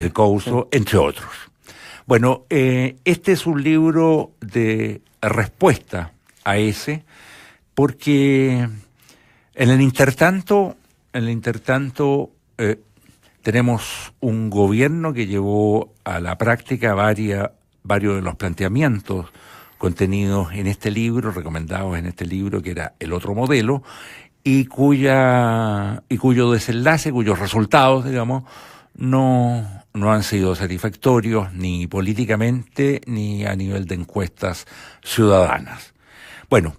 de Couso, entre otros. Bueno, este es un libro de respuesta a ese, porque en el intertanto, tenemos un gobierno que llevó a la práctica varios de los planteamientos contenidos en este libro, recomendados en este libro, que era El Otro Modelo, y cuyo desenlace, cuyos resultados, digamos, no han sido satisfactorios ni políticamente ni a nivel de encuestas ciudadanas. Bueno,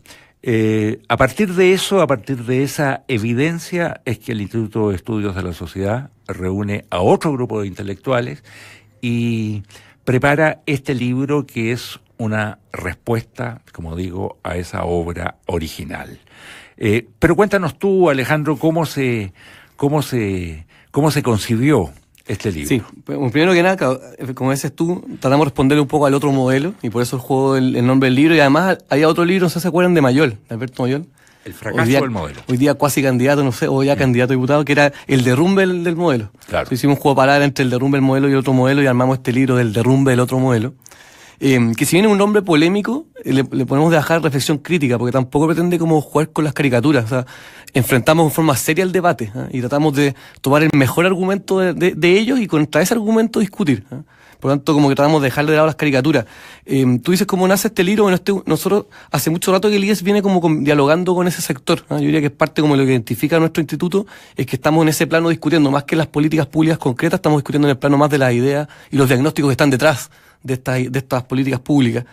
a partir de esa evidencia, es que el Instituto de Estudios de la Sociedad reúne a otro grupo de intelectuales y prepara este libro, que es una respuesta, como digo, a esa obra original. Pero cuéntanos tú, Alejandro, cómo se concibió este libro. Sí, primero que nada, como dices tú, tratamos de responderle un poco al otro modelo, y por eso el juego el nombre del libro. Y además hay otro libro, no sé si se acuerdan, de Mayol, de Alberto Mayol. El fracaso del modelo. Hoy día cuasi candidato, no sé, o ya candidato a diputado, que era el derrumbe del modelo. Claro. Entonces, hicimos un juego de palabras entre el derrumbe del modelo y otro modelo, y armamos este libro del derrumbe del otro modelo. Que si bien es un nombre polémico, le podemos dejar reflexión crítica, porque tampoco pretende como jugar con las caricaturas. O sea, enfrentamos en forma seria el debate, y tratamos de tomar el mejor argumento de ellos y contra ese argumento discutir. Por lo tanto, como que tratamos de dejarle de lado las caricaturas. Tú dices cómo nace este libro. Bueno, nosotros hace mucho rato que el IES viene como dialogando con ese sector. Yo diría que es parte como lo que identifica a nuestro instituto, es que estamos en ese plano discutiendo, más que las políticas públicas concretas, estamos discutiendo en el plano más de las ideas y los diagnósticos que están detrás de estas políticas públicas.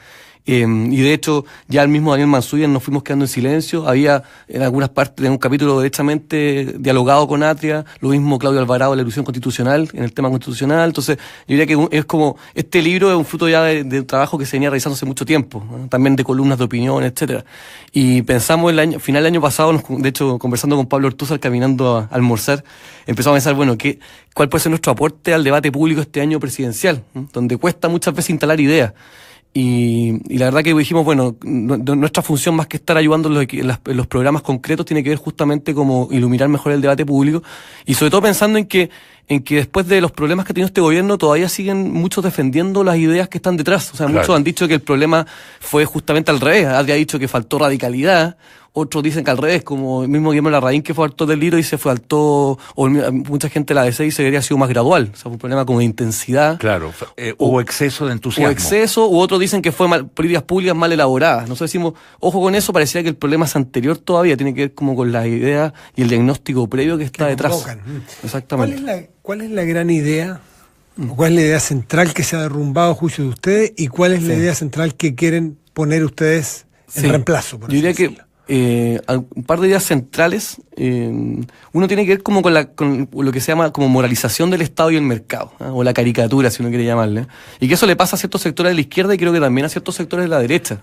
Y de hecho, ya el mismo Daniel Mansuyen nos fuimos quedando en silencio. Había en algunas partes, en un capítulo derechamente dialogado con Atria, lo mismo Claudio Alvarado de la ilusión constitucional, en el tema constitucional. Entonces, yo diría que es como, este libro es un fruto ya de un trabajo que se venía realizando hace mucho tiempo, ¿no? También de columnas de opinión, etcétera. Y pensamos final del año pasado, de hecho, conversando con Pablo Ortúzar, caminando a almorzar, empezamos a pensar, bueno, ¿cuál puede ser nuestro aporte al debate público este año presidencial? ¿No? Donde cuesta muchas veces instalar ideas. Y la verdad que dijimos, bueno, nuestra función, más que estar ayudando en los programas concretos, tiene que ver justamente como iluminar mejor el debate público, y sobre todo pensando en que después de los problemas que ha tenido este gobierno, todavía siguen muchos defendiendo las ideas que están detrás. O sea, claro, muchos han dicho que el problema fue justamente al revés. Adri ha dicho que faltó radicalidad. Otros dicen que al revés, como el mismo Guillermo Larraín, que fue autor del libro, dice faltó, o mucha gente de la DC dice que habría sido más gradual. O sea, fue un problema como de intensidad. Claro, hubo exceso de entusiasmo. O exceso, u otros dicen que fue políticas públicas mal elaboradas. Nosotros decimos, ojo con eso, pareciera que el problema es anterior todavía, tiene que ver como con las ideas y el diagnóstico previo que está detrás. Convocan. Exactamente. ¿Cuál es la gran idea? ¿Cuál es la idea central que se ha derrumbado a juicio de ustedes? ¿Y cuál es la idea central que quieren poner ustedes en reemplazo? Yo diría que un par de ideas centrales. Uno tiene que ver como con lo que se llama como moralización del Estado y el mercado, o la caricatura, si uno quiere llamarle, y que eso le pasa a ciertos sectores de la izquierda y creo que también a ciertos sectores de la derecha,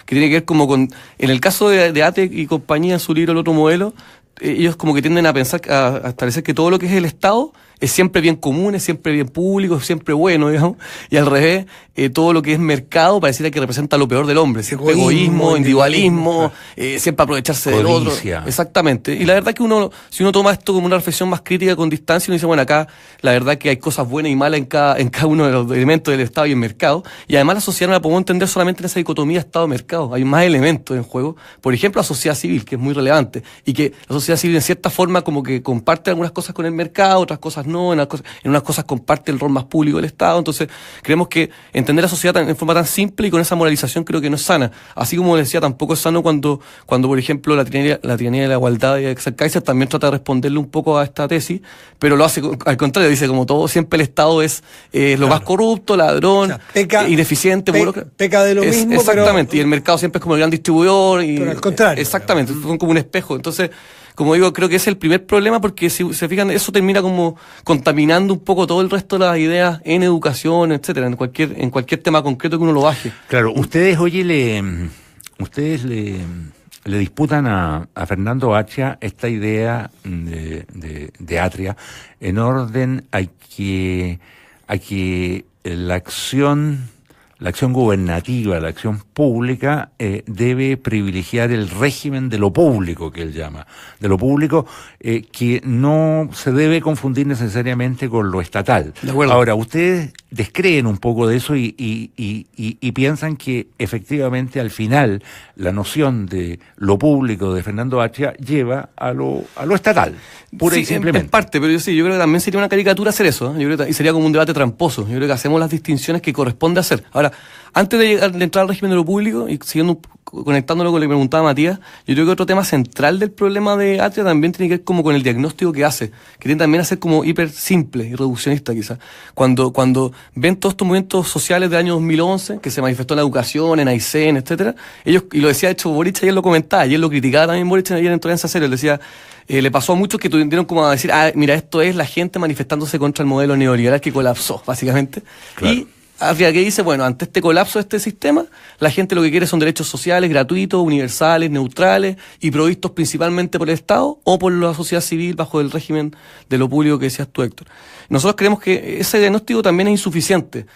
que tiene que ver como con, en el caso de Ate y compañía, en su libro El Otro Modelo, ellos como que tienden a pensar, a establecer que todo lo que es el Estado es siempre bien común, es siempre bien público, es siempre bueno, digamos, y al revés, todo lo que es mercado pareciera que representa lo peor del hombre, siempre egoísmo, individualismo, siempre aprovecharse del otro. Exactamente. Y la verdad que si uno toma esto como una reflexión más crítica con distancia, uno dice, bueno, acá la verdad que hay cosas buenas y malas en cada uno de los elementos del Estado y el mercado, y además la sociedad no la podemos entender solamente en esa dicotomía Estado-mercado, hay más elementos en juego, por ejemplo la sociedad civil, que es muy relevante, y que la sociedad civil en cierta forma como que comparte algunas cosas con el mercado, otras cosas no, en unas cosas comparte el rol más público del Estado. Entonces creemos que entender la sociedad en forma tan simple y con esa moralización creo que no es sana. Así como decía, tampoco es sano cuando por ejemplo la tiranía de la igualdad de Axel Kaiser también trata de responderle un poco a esta tesis, pero lo hace al contrario, dice como todo, siempre el Estado es lo más corrupto, ladrón, ineficiente, peca de lo mismo, exactamente, y el mercado siempre es como el gran distribuidor, pero al contrario, exactamente, son como un espejo. Entonces, como digo, creo que ese es el primer problema, porque si se fijan, eso termina como contaminando un poco todo el resto de las ideas en educación, etcétera, en cualquier tema concreto que uno lo baje. Claro, ustedes le disputan a Fernando Atria esta idea de Atria en orden a que la acción la acción gubernativa, la acción pública, debe privilegiar el régimen de lo público, que él llama, de lo público, que no se debe confundir necesariamente con lo estatal. De acuerdo. Ahora, ustedes descreen un poco de eso y piensan que efectivamente al final la noción de lo público de Fernando Atria lleva a lo estatal, pura y simplemente. En parte, pero yo creo que también sería una caricatura hacer eso, ¿eh? Yo creo que, y sería como un debate tramposo. Yo creo que hacemos las distinciones que corresponde hacer. Ahora, antes de entrar al régimen de lo público y siguiendo conectándolo con lo que preguntaba Matías, yo creo que otro tema central del problema de Atria también tiene que ver como con el diagnóstico que hace, que tiene también a ser como hiper simple y reduccionista quizás. Cuando ven todos estos movimientos sociales del año 2011, que se manifestó en la educación, en Aysén, etcétera, ellos, y lo decía de hecho Boric, ayer lo comentaba, ayer lo criticaba también Boric ayer en Tolerancia Cero, él decía, le pasó a muchos que tuvieron como a decir, mira, esto es la gente manifestándose contra el modelo neoliberal que colapsó, básicamente. Claro. Y Atria que dice, bueno, ante este colapso de este sistema, la gente lo que quiere son derechos sociales, gratuitos, universales, neutrales y provistos principalmente por el Estado o por la sociedad civil bajo el régimen de lo público que decías tú, Héctor. Nosotros creemos que ese diagnóstico también es insuficiente.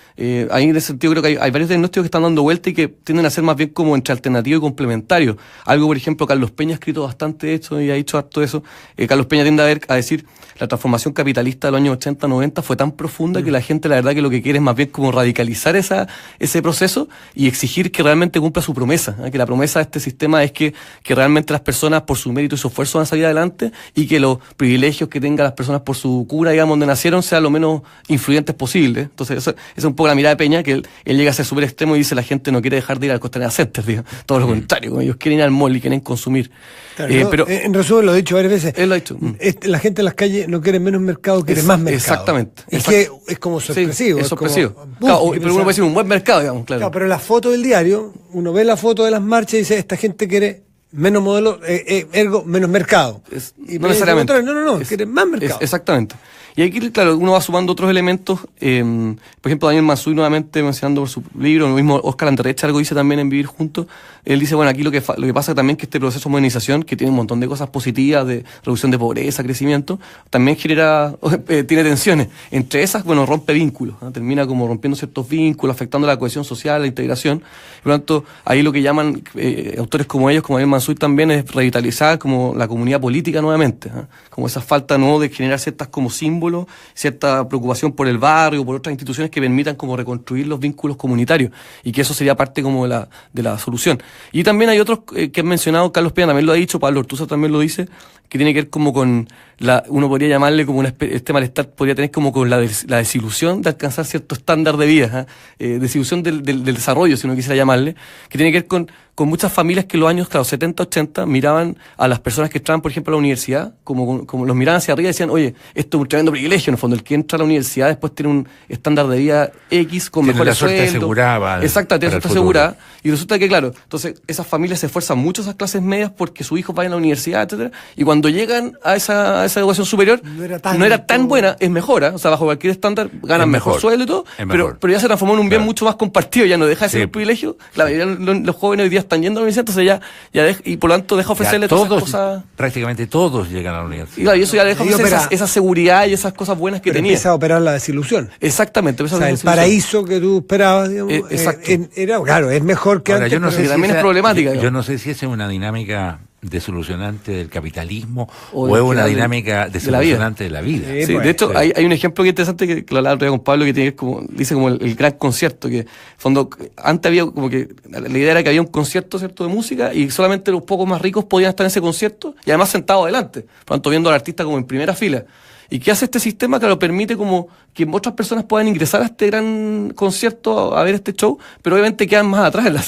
Ahí en ese sentido creo que hay varios diagnósticos que están dando vuelta y que tienden a ser más bien como entre alternativo y complementario. Algo, por ejemplo, Carlos Peña ha escrito bastante de eso y ha dicho harto de eso. Carlos Peña tiende a decir la transformación capitalista de los años 80-90 fue tan profunda que la gente la verdad que lo que quiere es más bien como radicalizar ese proceso y exigir que realmente cumpla su promesa, que la promesa de este sistema es que realmente las personas por su mérito y su esfuerzo van a salir adelante y que los privilegios que tengan las personas por su cuna, digamos, donde nacieron, sean lo menos influyentes posible. Entonces, esa es un poco la mirada de Peña, que él llega a ser súper extremo y dice la gente no quiere dejar de ir al Costanera Center, digamos. Todo lo contrario, ellos quieren ir al mall y quieren consumir. Claro, pero en resumen, lo he dicho varias veces. Él lo ha dicho. La gente en las calles no quiere menos mercado, quiere más mercado. Exactamente. Que es como sorpresivo. Sí, es sorpresivo. Claro, pero uno puede decir un buen mercado, digamos, claro. Pero la foto del diario, uno ve la foto de las marchas y dice, esta gente quiere menos modelo, ergo, menos mercado. No necesariamente. No, quiere más mercado. Exactamente. Y aquí, claro, uno va sumando otros elementos. Por ejemplo, Daniel Mansuy, nuevamente mencionando por su libro, lo mismo Óscar Anderrecha algo dice también en Vivir Juntos. Él dice, bueno, aquí lo que pasa también es que este proceso de modernización, que tiene un montón de cosas positivas, de reducción de pobreza, crecimiento, también tiene tensiones. Entre esas, bueno, rompe vínculos, ¿no? Termina como rompiendo ciertos vínculos, afectando la cohesión social, la integración. Por lo tanto, ahí lo que llaman autores como ellos, como Daniel Mansuy también, es revitalizar como la comunidad política nuevamente, ¿no? Como esa falta, ¿no?, de generar ciertas como símbolos, cierta preocupación por el barrio, por otras instituciones que permitan como reconstruir los vínculos comunitarios y que eso sería parte como de la solución. Y también hay otros que han mencionado, Carlos Peña también lo ha dicho, Pablo Ortúzar también lo dice, que tiene que ver como con uno podría llamarle como este malestar podría tener como con la desilusión de alcanzar cierto estándar de vida, desilusión del desarrollo, si uno quisiera llamarle, que tiene que ver con muchas familias que en los años, claro, 70, 80, miraban a las personas que entraban, por ejemplo, a la universidad, como los miraban hacia arriba y decían, oye, esto es un tremendo privilegio, en el fondo, el que entra a la universidad después tiene un estándar de vida X, con mejores sueldos. Exacto, tiene suerte asegurada. Y resulta que, claro, entonces esas familias se esfuerzan mucho, esas clases medias, porque sus hijos vayan a la universidad, etcétera, y cuando llegan a esa educación superior, no era tan buena, es mejor, o sea, bajo cualquier estándar ganan mejor sueldo y todo, pero ya se transformó en un bien mucho más compartido, ya no deja de ser un privilegio. La mayoría de los jóvenes hoy día están yendo a la universidad, entonces y por lo tanto deja ofrecerle todas esas cosas. Prácticamente todos llegan a la universidad. Y claro, y eso ya deja ofrecer esa seguridad y esas cosas buenas que tenía. Empieza a operar la desilusión. Exactamente. O sea, el paraíso que tú esperabas, digamos, claro, es mejor que ahora, antes. Yo no sé si también es problemática. Yo no sé si esa es una dinámica desolucionante del capitalismo o es una dinámica desolucionante de la vida. Sí, de hecho, hay un ejemplo que es interesante que lo hablaba otro día con Pablo, que tiene dice como el gran concierto, que en fondo antes había como que la idea era que había un concierto, ¿cierto?, de música y solamente los pocos más ricos podían estar en ese concierto y además sentados adelante, por lo tanto viendo al artista como en primera fila. ¿Y qué hace este sistema? Que lo permite como que otras personas puedan ingresar a este gran concierto a ver este show, pero obviamente quedan más atrás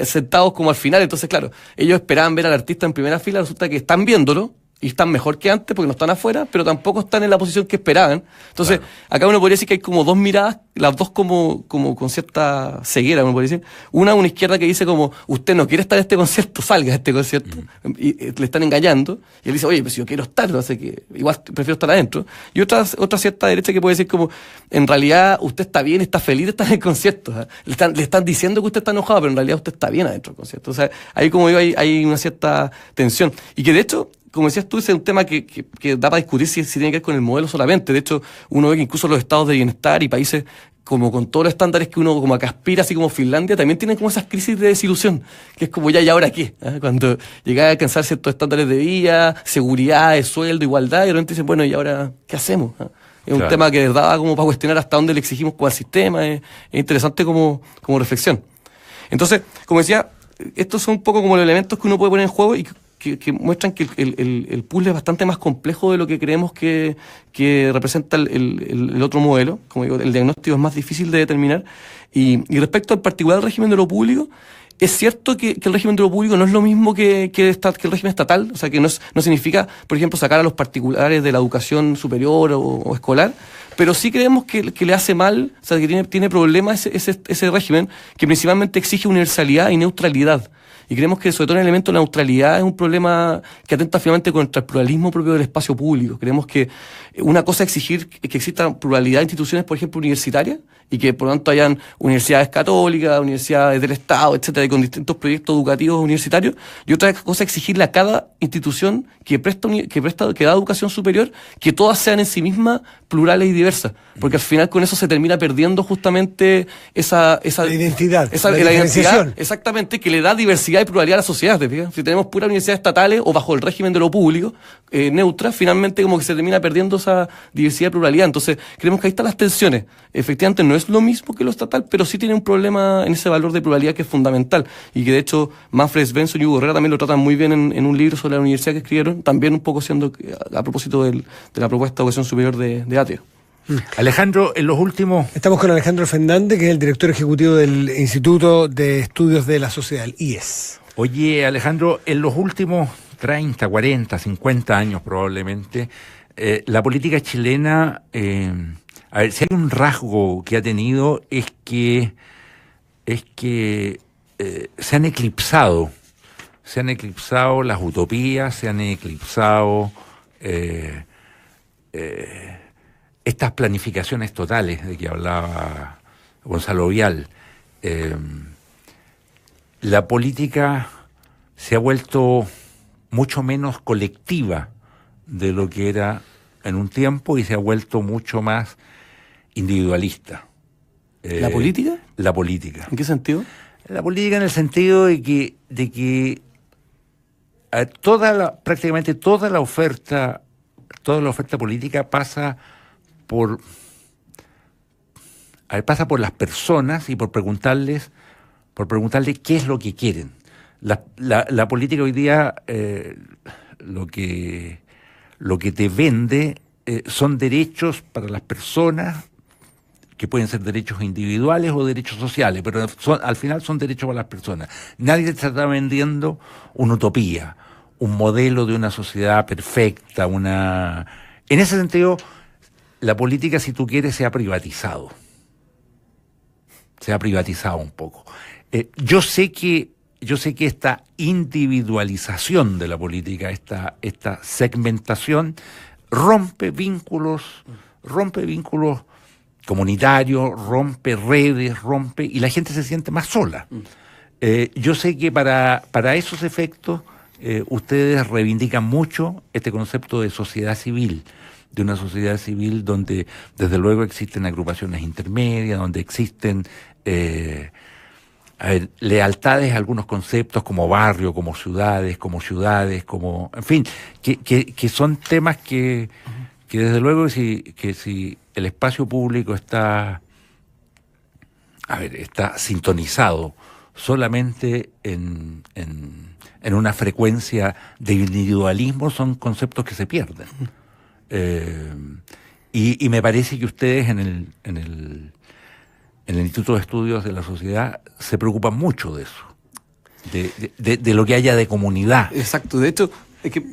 sentados como al final. Entonces, claro, ellos esperaban ver al artista en primera fila, resulta que están viéndolo y están mejor que antes porque no están afuera, pero tampoco están en la posición que esperaban. Entonces, acá uno podría decir que hay como dos miradas, las dos como con cierta ceguera, uno podría decir. Una izquierda que dice como, usted no quiere estar en este concierto, salga de este concierto. Y le están engañando. Y él dice, oye, pues si yo quiero estar, no sé que igual prefiero estar adentro. Y otra cierta derecha que puede decir como, en realidad usted está bien, está feliz de estar en el concierto. ¿Eh? Le están diciendo que usted está enojado, pero en realidad usted está bien adentro del concierto. O sea, ahí como digo, hay una cierta tensión. Y que de hecho, como decías tú, ese es un tema que da para discutir si tiene que ver con el modelo solamente. De hecho, uno ve que incluso los estados de bienestar y países como con todos los estándares que uno como que aspira, así como Finlandia, también tienen como esas crisis de desilusión, que es como ya, ¿y ahora qué? Cuando llega a alcanzar ciertos estándares de vida, seguridad, de sueldo, igualdad, y de repente dicen, bueno, ¿y ahora qué hacemos? Es un tema que de verdad como para cuestionar hasta dónde le exigimos como al sistema, es interesante como reflexión. Entonces, como decía, estos son un poco como los elementos que uno puede poner en juego y que muestran que el puzzle es bastante más complejo de lo que creemos que representa el otro modelo. Como digo, el diagnóstico es más difícil de determinar. Y respecto al particular régimen de lo público, es cierto que el régimen de lo público no es lo mismo que el régimen estatal, o sea, que no significa, por ejemplo, sacar a los particulares de la educación superior o escolar, pero sí creemos que le hace mal, o sea, que tiene problemas ese régimen, que principalmente exige universalidad y neutralidad. Y creemos que sobre todo el elemento de la neutralidad es un problema que atenta finalmente contra el pluralismo propio del espacio público. Creemos que una cosa es exigir que exista pluralidad de instituciones, por ejemplo, universitarias, y que por lo tanto hayan universidades católicas, universidades del Estado, etcétera, y con distintos proyectos educativos universitarios, y otra cosa es exigirle a cada institución que da educación superior, que todas sean en sí mismas plurales y diversas, porque al final con eso se termina perdiendo justamente esa la identidad, la identidad, exactamente, que le da diversidad y pluralidad a la sociedad. Si tenemos puras universidades estatales o bajo el régimen de lo público, neutras, finalmente como que se termina perdiendo esa diversidad y pluralidad. Entonces, creemos que ahí están las tensiones. Efectivamente, no es lo mismo que lo estatal, pero sí tiene un problema en ese valor de pluralidad que es fundamental, y que de hecho Manfred Svensson y Hugo Herrera también lo tratan muy bien en un libro sobre la universidad que escribieron, también un poco siendo a propósito de la propuesta de educación superior de Ateo. Alejandro, en los últimos... Estamos con Alejandro Fernández, que es el director ejecutivo del Instituto de Estudios de la Sociedad, el IES. Oye, Alejandro, en los últimos 30, 40, 50 años probablemente, la política chilena, a ver, si hay un rasgo que ha tenido es que se han eclipsado las utopías, se han eclipsado estas planificaciones totales de que hablaba Gonzalo Vial. La política se ha vuelto mucho menos colectiva de lo que era en un tiempo y se ha vuelto mucho más individualista. ¿La política? La política. ¿En qué sentido? La política en el sentido de que prácticamente toda la oferta política pasa por las personas y por preguntarles qué es lo que quieren. La política hoy día lo que te vende son derechos para las personas, que pueden ser derechos individuales o derechos sociales, pero al final son derechos para las personas. Nadie te está vendiendo una utopía, un modelo de una sociedad perfecta, En ese sentido, la política, si tú quieres, se ha privatizado. Se ha privatizado un poco. Yo sé que esta individualización de la política, esta segmentación, rompe vínculos comunitarios, rompe redes, y la gente se siente más sola. Yo sé que para esos efectos ustedes reivindican mucho este concepto de sociedad civil, de una sociedad civil donde desde luego existen agrupaciones intermedias, donde existen lealtades a algunos conceptos como barrio, como ciudades, en fin, que son temas que desde luego que si el espacio público está sintonizado solamente en una frecuencia de individualismo, son conceptos que se pierden. Y me parece que ustedes en el Instituto de Estudios de la Sociedad se preocupan mucho de eso, de lo que haya de comunidad. Exacto, de hecho, es que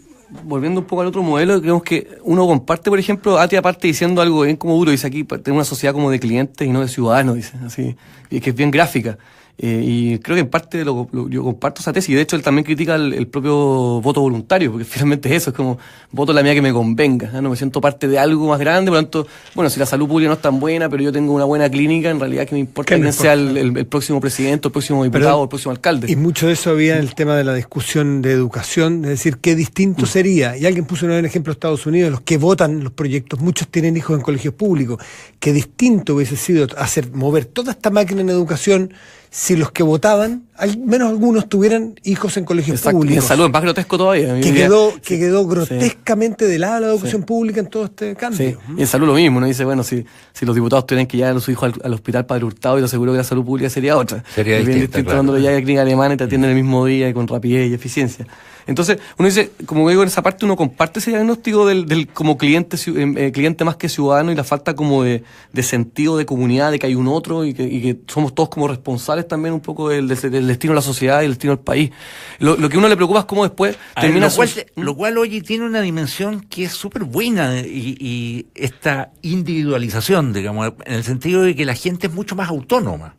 volviendo un poco al otro modelo, creemos que uno comparte, por ejemplo, Ati aparte diciendo algo bien como duro, dice aquí, tenemos una sociedad como de clientes y no de ciudadanos, dice, así, y que es bien gráfica. Y creo que en parte yo comparto esa tesis, y de hecho él también critica el propio voto voluntario, porque finalmente es eso, es como voto la mía que me convenga, ¿no? Me siento parte de algo más grande, por lo tanto, bueno, si la salud pública no es tan buena, pero yo tengo una buena clínica, en realidad que me importa quién sea el próximo presidente, el próximo diputado, o el próximo alcalde. Y mucho de eso había en el tema de la discusión de educación, es decir, qué distinto sería, y alguien puso un ejemplo de Estados Unidos, los que votan los proyectos, muchos tienen hijos en colegios públicos, qué distinto hubiese sido mover toda esta máquina en educación si los que votaban, al menos algunos, tuvieran hijos en colegios públicos. Y en salud, es más grotesco todavía. Que quedó grotescamente de lado la educación pública en todo este cambio. Sí. Y en salud lo mismo, ¿no? Dice, bueno, si los diputados tuvieran que llevar a sus hijos al hospital Padre Hurtado, y lo seguro que la salud pública sería otra. Sería bien distinto claro. Cuando lo lleva a la clínica alemana y te atienden el mismo día y con rapidez y eficiencia. Entonces, uno dice, como digo, en esa parte uno comparte ese diagnóstico del como cliente más que ciudadano, y la falta como de sentido de comunidad, de que hay un otro y que somos todos como responsables también un poco del destino de la sociedad y el destino del país. Lo que uno le preocupa es cómo después termina... Lo cual, oye, tiene una dimensión que es súper buena, y esta individualización, digamos, en el sentido de que la gente es mucho más autónoma.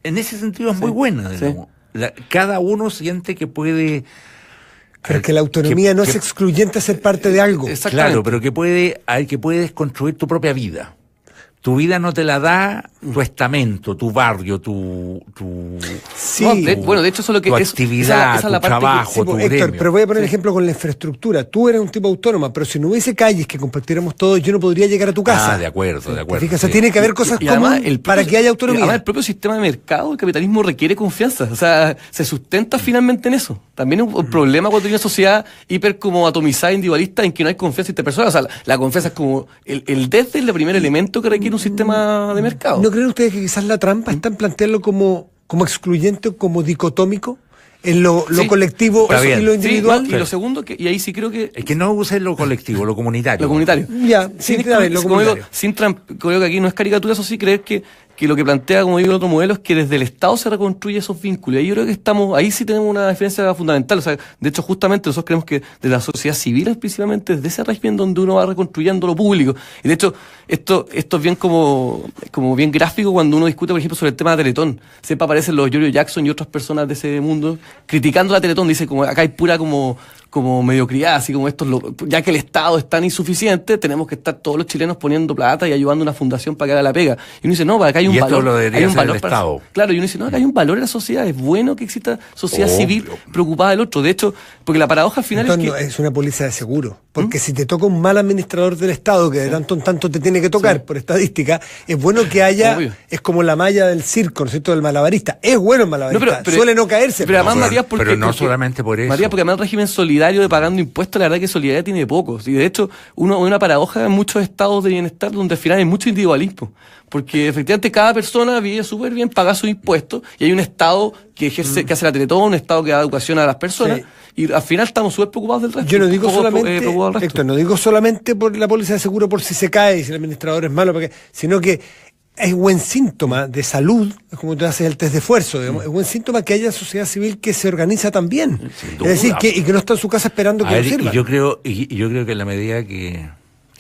En ese sentido es muy buena, digamos. Cada uno siente que puede... Pero que la autonomía no es excluyente a ser parte de algo. Claro, pero que puedes construir tu propia vida. Tu vida no te la da tu estamento, tu barrio, sí. Bueno, de hecho eso es lo que tu es, actividad, esa es la tu trabajo, tu Héctor, gremio. pero voy a poner el ejemplo con la infraestructura. Tú eres un tipo autónoma, pero si no hubiese calles que compartiéramos todos, yo no podría llegar a tu casa. De acuerdo. Fíjate, o sea, tiene que haber cosas comunes para que haya autonomía. Además, el propio sistema de mercado, el capitalismo requiere confianza. O sea, se sustenta finalmente en eso. También es un problema cuando hay una sociedad hiper como atomizada, individualista, en que no hay confianza entre personas. O sea, la confianza es como el primer elemento que requiere un sistema de mercado. ¿No creen ustedes que quizás la trampa está en plantearlo como excluyente, como dicotómico? En lo colectivo y lo individual. Y lo segundo, y ahí sí creo que... Es que no uses lo colectivo, lo comunitario. Lo comunitario. Ya, lo comunitario. Creo que aquí no es caricatura, eso sí, creer que lo que plantea, como digo, el otro modelo es que desde el Estado se reconstruye esos vínculos. Y yo creo que ahí sí tenemos una diferencia fundamental. O sea, de hecho, justamente nosotros creemos que de la sociedad civil, principalmente desde ese régimen donde uno va reconstruyendo lo público. Y de hecho, esto es bien como bien gráfico cuando uno discute, por ejemplo, sobre el tema de Teletón. Siempre aparecen los Giorgio Jackson y otras personas de ese mundo criticando la Teletón. Dice, como acá hay pura como mediocridad, así como ya que el Estado es tan insuficiente, tenemos que estar todos los chilenos poniendo plata y ayudando a una fundación para que haga la pega. Y uno dice, no, para acá hay un valor. Lo debería hay un valor el Estado. Claro, y uno dice, no, acá hay un valor en la sociedad, es bueno que exista sociedad civil preocupada del otro. De hecho, porque la paradoja al final es una póliza de seguro. Porque si te toca un mal administrador del Estado, que de tanto en tanto te tiene que tocar por estadística, es bueno que haya, es como la malla del circo, ¿no es cierto?, del malabarista. Es bueno el malabarista, suele no caerse. Pero además, Matías, pero no solamente por eso. Matías, porque además el régimen solidario de pagando impuestos, la verdad que solidaridad tiene pocos. Y de hecho, una paradoja en muchos estados de bienestar donde al final hay mucho individualismo. Porque efectivamente cada persona vive súper bien, paga sus impuestos, y hay un Estado que ejerce, que hace la Teletón, un Estado que da educación a las personas. Sí. Y al final estamos súper preocupados del resto. Yo no digo solamente, Héctor, no digo solamente por la póliza de seguro, por si se cae y si el administrador es malo, sino que es buen síntoma de salud, es como tú haces el test de esfuerzo, digamos, es buen síntoma que haya sociedad civil que se organiza también. Es decir, que no está en su casa esperando que lo sirva. Y yo creo que en la medida que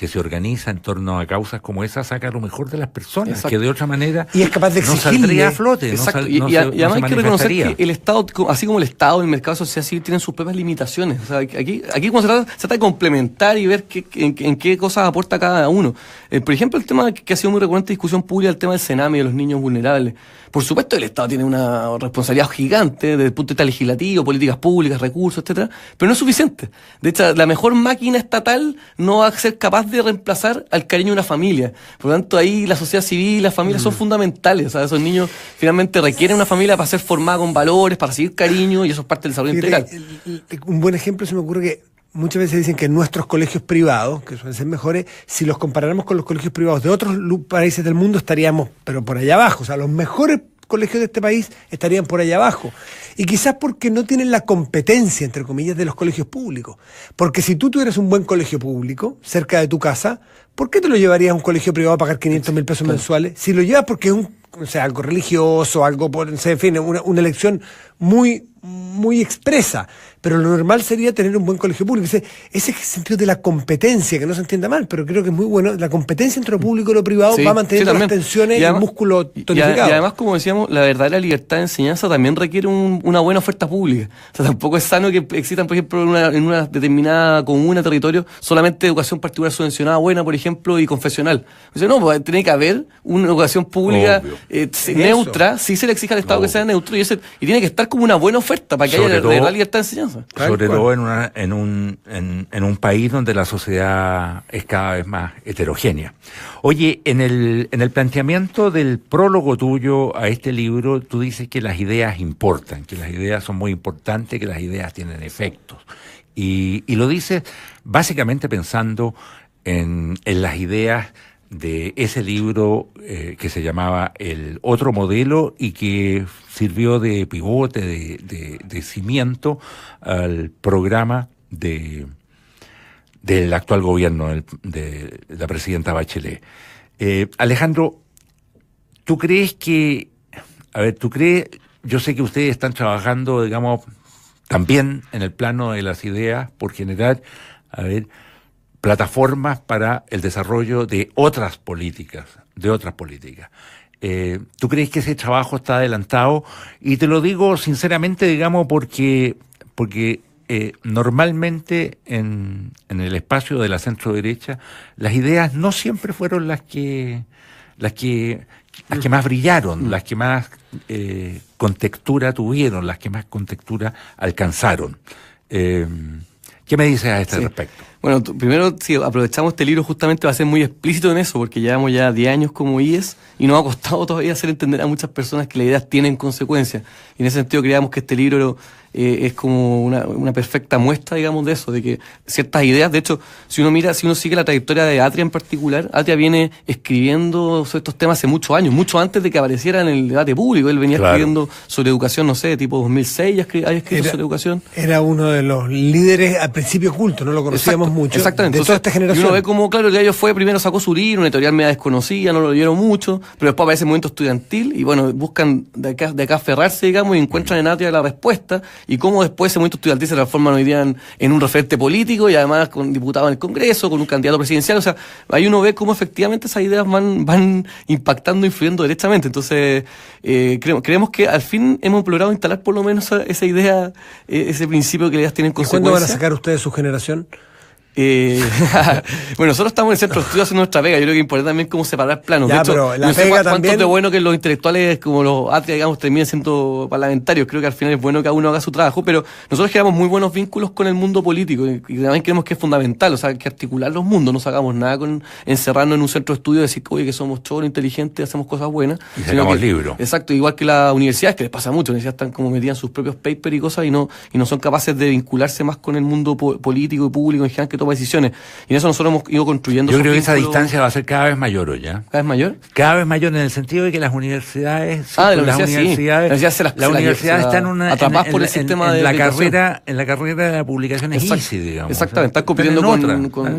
se organiza en torno a causas como esa, saca lo mejor de las personas. Exacto. Que de otra manera y es capaz de no saldría a flote. Exacto. Y además hay que reconocer que el Estado, así como el Estado, el mercado social civil tienen sus propias limitaciones. O sea, aquí cuando se trata de complementar y ver en qué cosas aporta cada uno. Por ejemplo, el tema que ha sido muy recurrente en discusión pública, el tema del Sename y de los niños vulnerables. Por supuesto, el Estado tiene una responsabilidad gigante desde el punto de vista legislativo, políticas públicas, recursos, etcétera, pero no es suficiente. De hecho, la mejor máquina estatal no va a ser capaz de reemplazar al cariño de una familia. Por lo tanto, ahí la sociedad civil y las familias son fundamentales. O sea, esos niños finalmente requieren una familia para ser formada con valores, para seguir cariño, y eso es parte del desarrollo integral. Un buen ejemplo se me ocurre que muchas veces dicen que nuestros colegios privados, que suelen ser mejores, si los comparáramos con los colegios privados de otros países del mundo, estaríamos, pero por allá abajo. O sea, los mejores colegios de este país estarían por allá abajo. Y quizás porque no tienen la competencia, entre comillas, de los colegios públicos. Porque si tú tuvieras un buen colegio público cerca de tu casa, ¿por qué te lo llevarías a un colegio privado a pagar 500.000 pesos mensuales? Si lo llevas porque es algo religioso, algo por, en fin, una elección muy muy expresa, pero lo normal sería tener un buen colegio público. Ese sentido de la competencia, que no se entienda mal, pero creo que es muy bueno, la competencia entre lo público y lo privado va manteniendo las tensiones y el músculo tonificado. Y además, como decíamos, la verdadera libertad de enseñanza también requiere una buena oferta pública. O sea, tampoco es sano que existan, por ejemplo, en una determinada comuna, territorio, solamente educación particular subvencionada buena, por ejemplo, y confesional. O sea, no, pues tiene que haber una educación pública neutra, sí se le exige al Estado que sea neutro, y tiene que estar como una buena oferta para que haya de verdad libertad de enseñanza. Sobre todo en un país donde la sociedad es cada vez más heterogénea. Oye, en el planteamiento del prólogo tuyo a este libro, tú dices que las ideas importan, que las ideas son muy importantes, que las ideas tienen efectos. Y lo dices básicamente pensando en las ideas de ese libro que se llamaba El Otro Modelo y que sirvió de pivote, de cimiento al programa del actual gobierno de la presidenta Bachelet. Alejandro, ¿tú crees yo sé que ustedes están trabajando, digamos, también en el plano de las ideas por generar, plataformas para el desarrollo de otras políticas. ¿Tú crees que ese trabajo está adelantado? Y te lo digo sinceramente, digamos, porque normalmente en el espacio de la centro derecha las ideas no siempre fueron las que más brillaron, las que más contextura tuvieron, las que más contextura alcanzaron. ¿Qué me dices a este respecto? Bueno, primero, sí, aprovechamos este libro justamente para ser muy explícito en eso, porque llevamos ya 10 años como IES y nos ha costado todavía hacer entender a muchas personas que las ideas tienen consecuencias. Y en ese sentido creíamos que este libro es como una perfecta muestra, digamos, de eso, de que ciertas ideas, de hecho, si uno sigue la trayectoria de Atria en particular, Atria viene escribiendo sobre estos temas hace muchos años, mucho antes de que apareciera en el debate público. Él venía escribiendo sobre educación, no sé, tipo 2006, había escrito sobre educación. Era uno de los líderes al principio oculto, no lo conocíamos mucho. Exactamente. De toda esta generación. Y uno ve como, claro, el gallo primero sacó su libro, una editorial media desconocida, no lo leyeron mucho, pero después aparece el movimiento estudiantil y bueno, buscan de acá aferrarse, digamos, y encuentran en Atria la respuesta y cómo después ese movimiento estudiantil se transforma hoy día en un referente político y además con diputado en el Congreso, con un candidato presidencial. O sea, ahí uno ve cómo efectivamente esas ideas van impactando, influyendo directamente. Entonces, creemos que al fin hemos logrado instalar por lo menos esa idea, ese principio que las ideas tienen consecuencias. ¿Cuándo van a sacar ustedes su generación? Bueno, nosotros estamos en el centro de estudio haciendo nuestra pega. Yo creo que es importante también cómo separar planos. Ya, de hecho, pero la no sé pega cuánto también... de bueno que los intelectuales como los Atria, digamos, terminen siendo parlamentarios. Creo que al final es bueno que cada uno haga su trabajo, pero nosotros generamos muy buenos vínculos con el mundo político y también creemos que es fundamental, o sea, que articular los mundos. No sacamos nada con encerrarnos en un centro de estudio y decir, oye, que somos choros, inteligentes, hacemos cosas buenas. Y sacamos libros. Exacto, igual que las universidades, que les pasa mucho. Las universidades están como metidas en sus propios papers y cosas y no son capaces de vincularse más con el mundo político y público en general que toma decisiones. Y en eso nosotros hemos ido construyendo. Yo creo que esa distancia va a ser cada vez mayor hoy, ¿ya? ¿Cada vez mayor? Cada vez mayor en el sentido de que las universidades... Las universidades están atrapadas por el sistema de la carrera de la publicación es easy, digamos. Exactamente, están compitiendo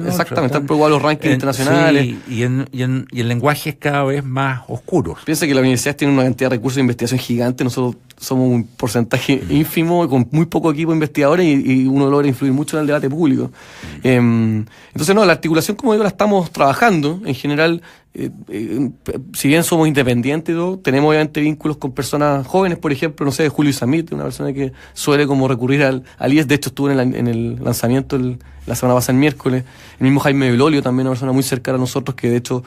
exactamente, están preocupados los rankings internacionales. Sí, y el lenguaje es cada vez más oscuro. Piensa que las universidades tienen una cantidad de recursos de investigación gigante, nosotros somos un porcentaje ínfimo con muy poco equipo de investigadores y uno logra influir mucho en el debate público. Entonces, la articulación, como digo, la estamos trabajando. En general, si bien somos independientes, tenemos obviamente vínculos con personas jóvenes, por ejemplo, no sé, Julio Isamit, una persona que suele como recurrir al IES. De hecho, estuvo en el lanzamiento la semana pasada, el miércoles. El mismo Jaime Belolio, también una persona muy cercana a nosotros, que de hecho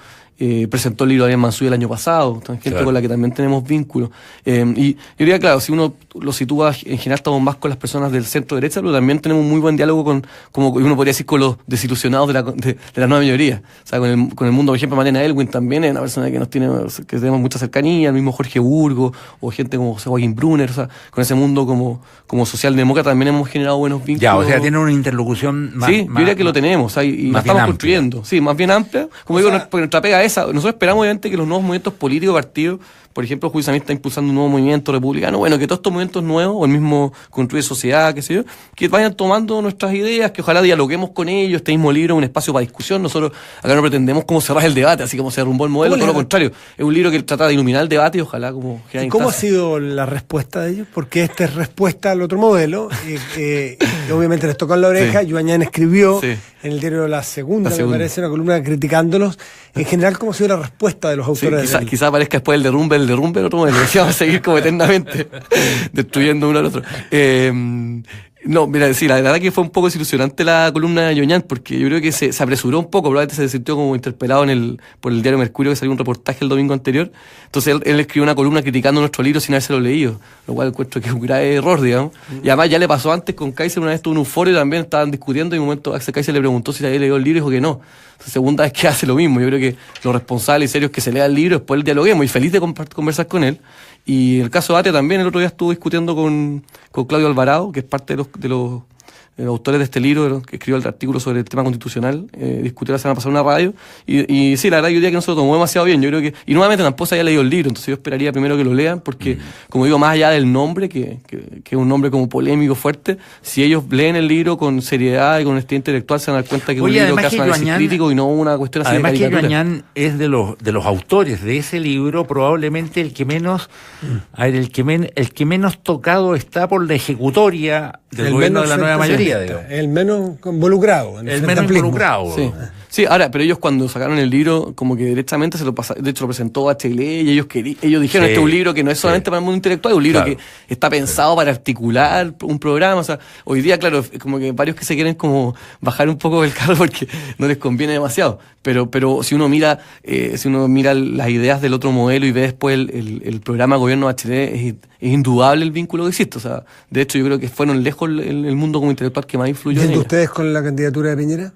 presentó el libro de Ariel Mansuy el año pasado, gente con la que también tenemos vínculos. Y yo diría, claro, si uno lo sitúa, en general estamos más con las personas del centro derecha, pero también tenemos un muy buen diálogo como uno podría decir, con los desilusionados de la nueva mayoría. O sea, con el mundo, por ejemplo, Mariana Elwin también es una persona que tenemos mucha cercanía, el mismo Jorge Burgo, o gente como José Joaquín Brunner. O sea, con ese mundo como socialdemócrata también hemos generado buenos vínculos. Ya, o sea, tiene una interlocución más... Sí, yo diría que lo tenemos, o sea, y la estamos construyendo. Sí, más bien amplia. Como digo, porque nuestra pega es esa. Nosotros esperamos obviamente que los nuevos movimientos políticos, partidos, por ejemplo, Julio Isamit está impulsando un nuevo movimiento republicano. Bueno, que todos estos movimientos pensamientos nuevos, o el mismo Construir Sociedad, qué sé yo, que vayan tomando nuestras ideas, que ojalá dialoguemos con ellos. Este mismo libro es un espacio para discusión. Nosotros acá no pretendemos como cerrar el debate, así como se derrumbó el modelo, todo lo contrario. Es un libro que trata de iluminar el debate y ojalá como... ¿Y cómo ha sido la respuesta de ellos? Porque esta es respuesta al otro modelo. Y obviamente les tocó en la oreja. Sí. Yuanyán escribió Sí. en el diario La Segunda, me parece, una columna criticándolos. En general, ¿cómo ha sido la respuesta de los autores? Sí, quizá aparezca después el derrumbe el otro modelo. Vamos a seguir como eternamente destruyendo uno al otro. No, mira, sí, la verdad que fue un poco desilusionante la columna de Yuanyán, porque yo creo que se apresuró un poco, probablemente se sintió como interpelado por el diario Mercurio, que salió un reportaje el domingo anterior. Entonces él escribió una columna criticando nuestro libro sin habérselo leído, lo cual encuentro que es un grave error, digamos. Y además ya le pasó antes con Kaiser, una vez tuvo un foro y también estaban discutiendo, y en un momento Axel Kaiser le preguntó si había leído el libro y dijo que no. Entonces, segunda vez que hace lo mismo. Yo creo que lo responsable y serio es que se lea el libro, después dialoguemos, y feliz de conversar con él. Y en el caso de Batia también, el otro día estuvo discutiendo con Claudio Alvarado, que es parte de los autores de este libro, que escribió el artículo sobre el tema constitucional, discutió la semana pasada en una radio, y sí, la verdad yo diría que no se lo tomó demasiado bien. Yo creo que, y nuevamente tampoco se haya leído el libro, entonces yo esperaría primero que lo lean, porque, como digo, más allá del nombre, que es un nombre como polémico, fuerte, si ellos leen el libro con seriedad y con honestidad intelectual, se van a dar cuenta que es un libro que hace un análisis crítico y no una cuestión así de caricatura. Además que Yuanyán es de los autores de ese libro, probablemente el que menos, el que menos tocado está por la ejecutoria del gobierno de la nueva mayoría. El menos involucrado. El menos involucrado. Sí. Sí, ahora, pero ellos cuando sacaron el libro, como que directamente se lo pasaron, de hecho lo presentó Bachelet, y ellos dijeron, este es un libro que no es solamente para el mundo intelectual, es un libro que está pensado para articular un programa. O sea, hoy día, claro, como que varios que se quieren como bajar un poco del carro porque no les conviene demasiado. Pero si uno mira las ideas del otro modelo y ve después el programa gobierno Bachelet, es indudable el vínculo que existe. O sea, de hecho yo creo que fueron lejos el mundo como intelectual que más influyó en ¿Y ellos. ustedes con la candidatura de Piñera?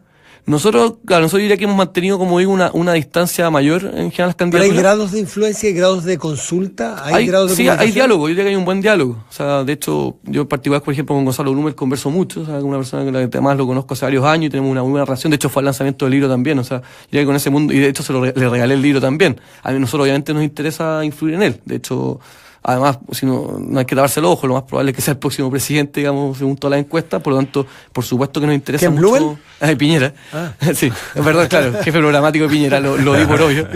Nosotros diría que hemos mantenido, como digo, una distancia mayor en general las candidaturas. ¿Pero hay grados de influencia, hay grados de consulta, hay grados de sí, comunicación? hay diálogo, yo diría que hay un buen diálogo. O sea, de hecho, yo en particular, por ejemplo, con Gonzalo Blumer converso mucho, o sea, una persona que además lo conozco hace varios años y tenemos una muy buena relación. De hecho, fue al lanzamiento del libro también, o sea, yo con ese mundo, y de hecho le regalé el libro también. A nosotros obviamente nos interesa influir en él. De hecho, además, si no hay que taparse el ojo, lo más probable es que sea el próximo presidente, digamos, según todas las encuestas. Por lo tanto, por supuesto que nos interesa mucho. ¿Quién, Blumen? Piñera. Ah. Sí, es verdad, claro, jefe programático de Piñera, lo di por obvio.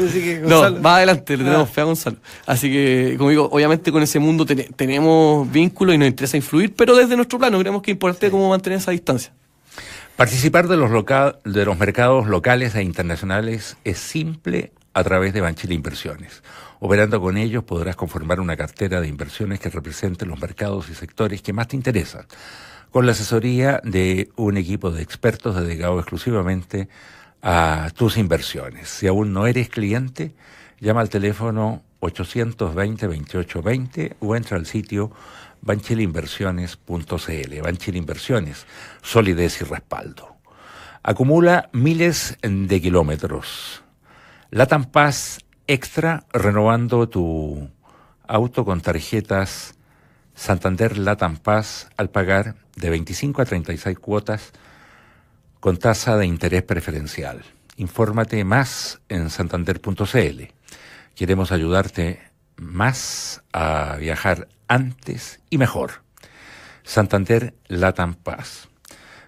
No, más adelante le tenemos fe a Gonzalo. Así que, como digo, obviamente con ese mundo tenemos vínculos y nos interesa influir, pero desde nuestro plano creemos que es importante cómo mantener esa distancia. Participar de los mercados locales e internacionales es simple a través de Banchile Inversiones. Operando con ellos podrás conformar una cartera de inversiones que represente los mercados y sectores que más te interesan, con la asesoría de un equipo de expertos dedicado exclusivamente a tus inversiones. Si aún no eres cliente, llama al teléfono 820-2820 o entra al sitio banchileinversiones.cl. Banchile Inversiones, solidez y respaldo. Acumula miles de kilómetros. Latam Paz Extra, renovando tu auto con tarjetas Santander Latam Paz al pagar de 25 a 36 cuotas con tasa de interés preferencial. Infórmate más en santander.cl. Queremos ayudarte más a viajar antes y mejor. Santander Latam Paz.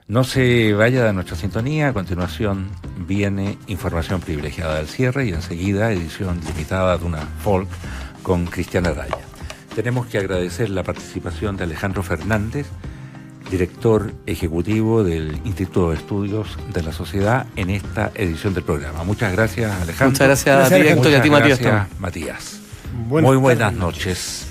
No se vaya de nuestra sintonía. A continuación viene información privilegiada del cierre y enseguida edición limitada de una folk con Cristiana Araya. Tenemos que agradecer la participación de Alejandro Fernández, director ejecutivo del Instituto de Estudios de la Sociedad, en esta edición del programa. Muchas gracias, Alejandro. Muchas gracias a ti, Héctor, y a ti, Matías. Matías. Muy buenas noches.